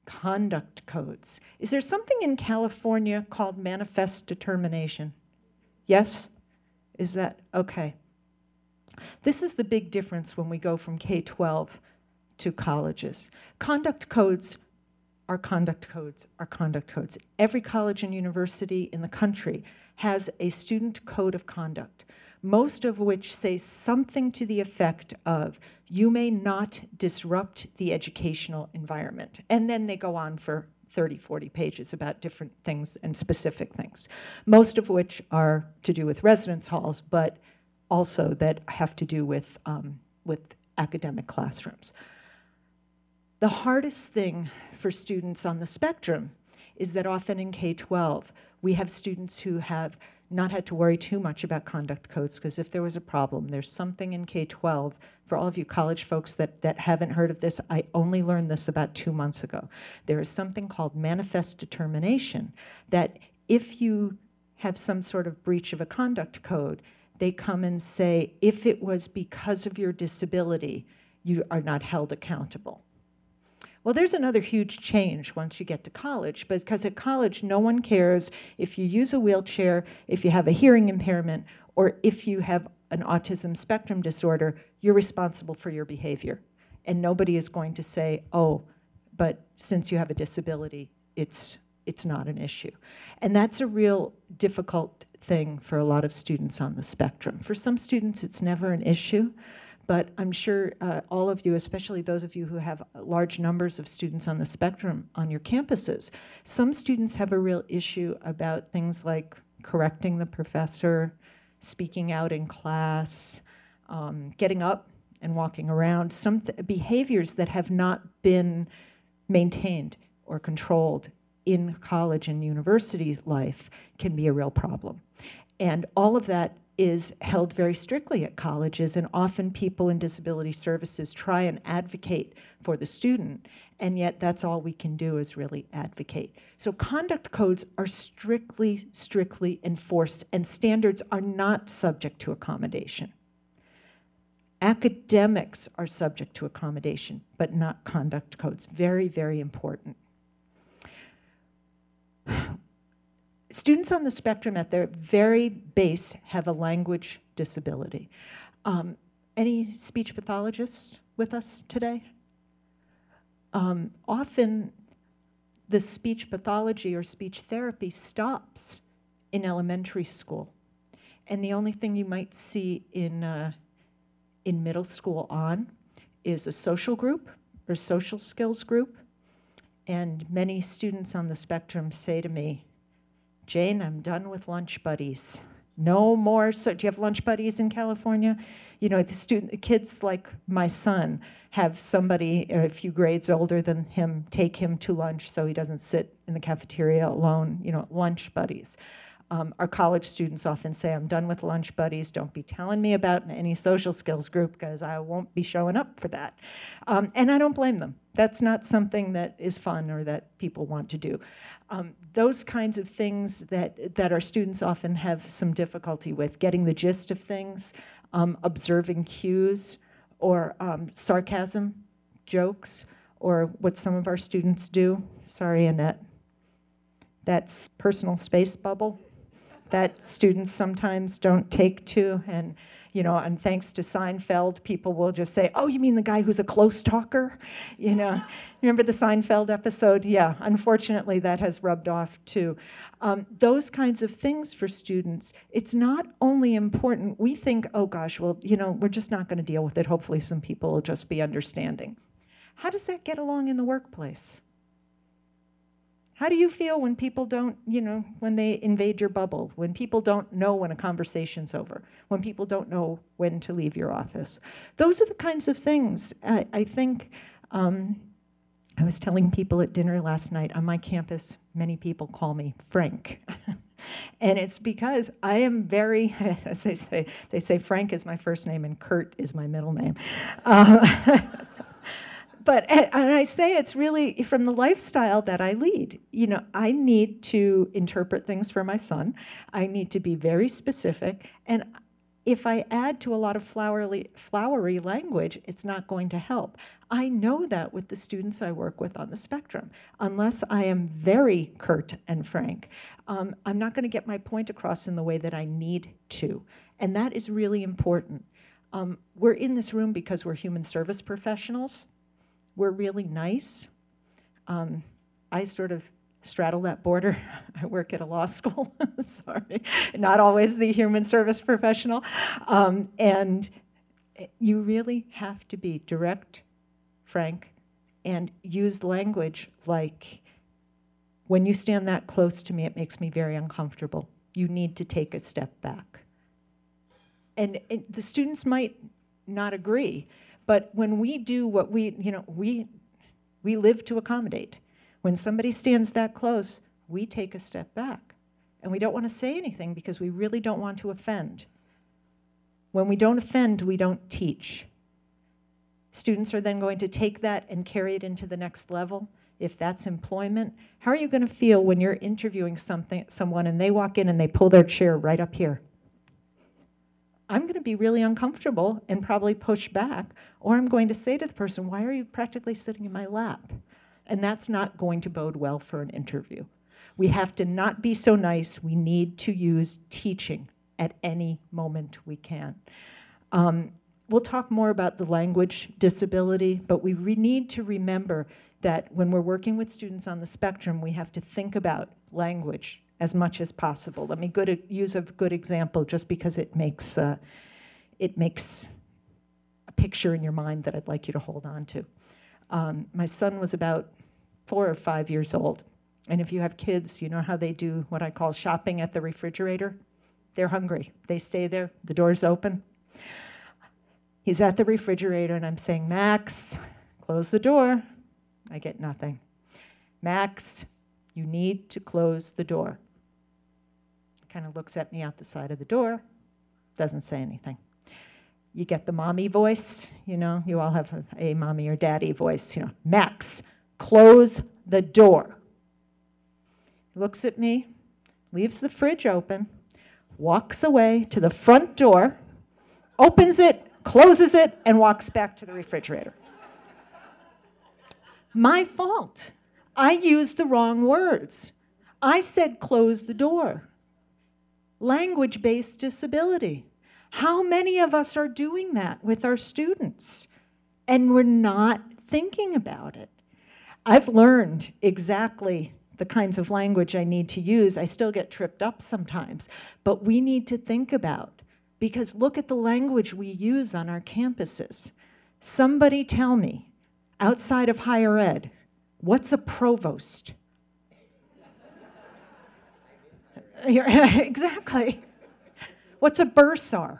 Conduct codes. Is there something in California called manifest determination? Yes? Is that okay? This is the big difference when we go from K-12 to colleges. Conduct codes are conduct codes are conduct codes. Every college and university in the country has a student code of conduct, most of which say something to the effect of, you may not disrupt the educational environment. And then they go on for 30, 40 pages about different things and specific things, most of which are to do with residence halls, but also that have to do with academic classrooms. The hardest thing for students on the spectrum is that often in K-12, we have students who have not had to worry too much about conduct codes, because if there was a problem, there's something in K-12. For all of you college folks that haven't heard of this, I only learned this about 2 months ago. There is something called manifest determination, that if you have some sort of breach of a conduct code, they come and say, if it was because of your disability, you are not held accountable. Well, there's another huge change once you get to college, because at college, no one cares if you use a wheelchair, if you have a hearing impairment, or if you have an autism spectrum disorder, you're responsible for your behavior. And nobody is going to say, oh, but since you have a disability, it's not an issue. And that's a real difficult thing for a lot of students on the spectrum. For some students, it's never an issue. But I'm sure all of you, especially those of you who have large numbers of students on the spectrum on your campuses, some students have a real issue about things like correcting the professor, speaking out in class, getting up and walking around, some behaviors that have not been maintained or controlled in college and university life can be a real problem. And all of that is held very strictly at colleges, and often people in disability services try and advocate for the student, and yet that's all we can do is really advocate. So conduct codes are strictly enforced, and standards are not subject to accommodation. Academics are subject to accommodation, but not conduct codes. Very, very important. Students on the spectrum at their very base have a language disability. Any speech pathologists with us today? Often the speech pathology or speech therapy stops in elementary school. And the only thing you might see in middle school on is a social group or social skills group. And many students on the spectrum say to me, Jane, I'm done with lunch buddies. No more. So, do you have lunch buddies in California? You know, the kids like my son have somebody a few grades older than him take him to lunch so he doesn't sit in the cafeteria alone, you know, lunch buddies. Our college students often say, I'm done with lunch buddies. Don't be telling me about any social skills group because I won't be showing up for that. And I don't blame them. That's not something that is fun or that people want to do. Those kinds of things that our students often have some difficulty with, getting the gist of things, observing cues, or sarcasm, jokes, or what some of our students do. Sorry, Annette. That's personal space bubble that students sometimes don't take to, and you know, and thanks to Seinfeld, people will just say, oh, you mean the guy who's a close talker? You know, remember the Seinfeld episode? Yeah, unfortunately that has rubbed off too. Those kinds of things for students, it's not only important, we think, oh gosh, well, you know, we're just not going to deal with it. Hopefully some people will just be understanding. How does that get along in the workplace? How do you feel when people don't, you know, when they invade your bubble, when people don't know when a conversation's over, when people don't know when to leave your office? Those are the kinds of things I think, I was telling people at dinner last night, on my campus, many people call me Frank. And it's because I am very, as they say Frank is my first name and Kurt is my middle name. But and I say it's really from the lifestyle that I lead. You know, I need to interpret things for my son. I need to be very specific. And If I add to a lot of flowery language, it's not going to help. I know that with the students I work with on the spectrum. Unless I am very curt and frank, I'm not going to get my point across in the way that I need to. And that is really important. We're in this room because we're human service professionals. We're really nice. I sort of straddle that border. I work at a law school, sorry, not always the human service professional. And you really have to be direct, frank, and use language like, when you stand that close to me, it makes me very uncomfortable. You need to take a step back. And the students might not agree, but when we do what we live to accommodate. When somebody stands that close, we take a step back. And we don't want to say anything because we really don't want to offend. When we don't offend, we don't teach. Students are then going to take that and carry it into the next level. If that's employment, how are you going to feel when you're interviewing someone and they walk in and they pull their chair right up here? I'm going to be really uncomfortable and probably push back, or I'm going to say to the person, why are you practically sitting in my lap? And that's not going to bode well for an interview. We have to not be so nice. We need to use teaching at any moment we can. We'll talk more about the language disability, but we need to remember that when we're working with students on the spectrum, we have to think about language as much as possible. Let me use a good example just because it makes a picture in your mind that I'd like you to hold on to. My son was about 4 or 5 years old. And if you have kids, you know how they do what I call shopping at the refrigerator? They're hungry. They stay there. The door's open. He's at the refrigerator, and I'm saying, Max, close the door. I get nothing. Max, you need to close the door. He kind of looks at me out the side of the door, doesn't say anything. You get the mommy voice, you know, you all have a mommy or daddy voice, you know, Max, close the door. He looks at me, leaves the fridge open, walks away to the front door, opens it, closes it, and walks back to the refrigerator. My fault. I used the wrong words. I said close the door. Language-based disability. How many of us are doing that with our students? And we're not thinking about it. I've learned exactly the kinds of language I need to use. I still get tripped up sometimes, but we need to think about, because look at the language we use on our campuses. Somebody tell me, outside of higher ed, what's a provost? Exactly. What's a bursar?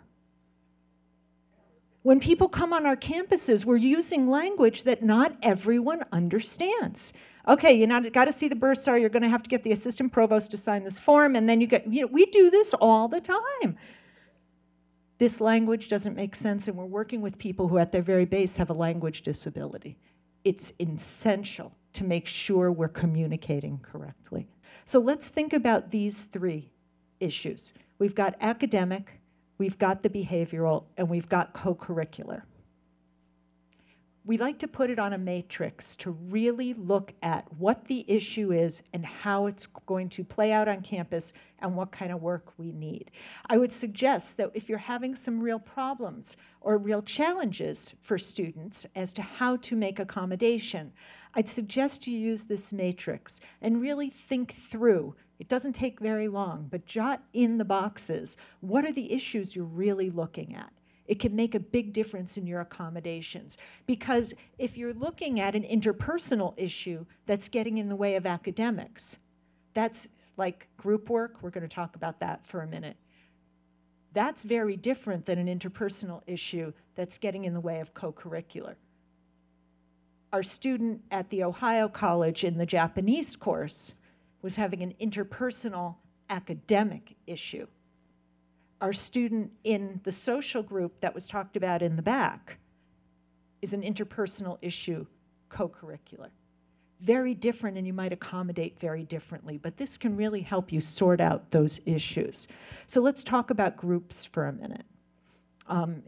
When people come on our campuses, we're using language that not everyone understands. Okay, you got to see the bursar. You're going to have to get the assistant provost to sign this form, and then we do this all the time. This language doesn't make sense, and we're working with people who at their very base have a language disability. It's essential to make sure we're communicating correctly. So let's think about these 3 issues. We've got academic, we've got the behavioral, and we've got co-curricular. We like to put it on a matrix to really look at what the issue is and how it's going to play out on campus and what kind of work we need. I would suggest that if you're having some real problems or real challenges for students as to how to make accommodation, I'd suggest you use this matrix and really think through. It doesn't take very long, but jot in the boxes. What are the issues you're really looking at? It can make a big difference in your accommodations. Because if you're looking at an interpersonal issue that's getting in the way of academics, that's like group work. We're going to talk about that for a minute. That's very different than an interpersonal issue that's getting in the way of co-curricular. Our student at the Ohio College in the Japanese course was having an interpersonal academic issue. Our student in the social group that was talked about in the back is an interpersonal issue, co-curricular. Very different, and you might accommodate very differently, but this can really help you sort out those issues. So let's talk about groups for a minute.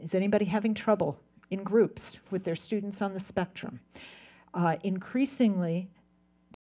Is anybody having trouble in groups with their students on the spectrum? Increasingly,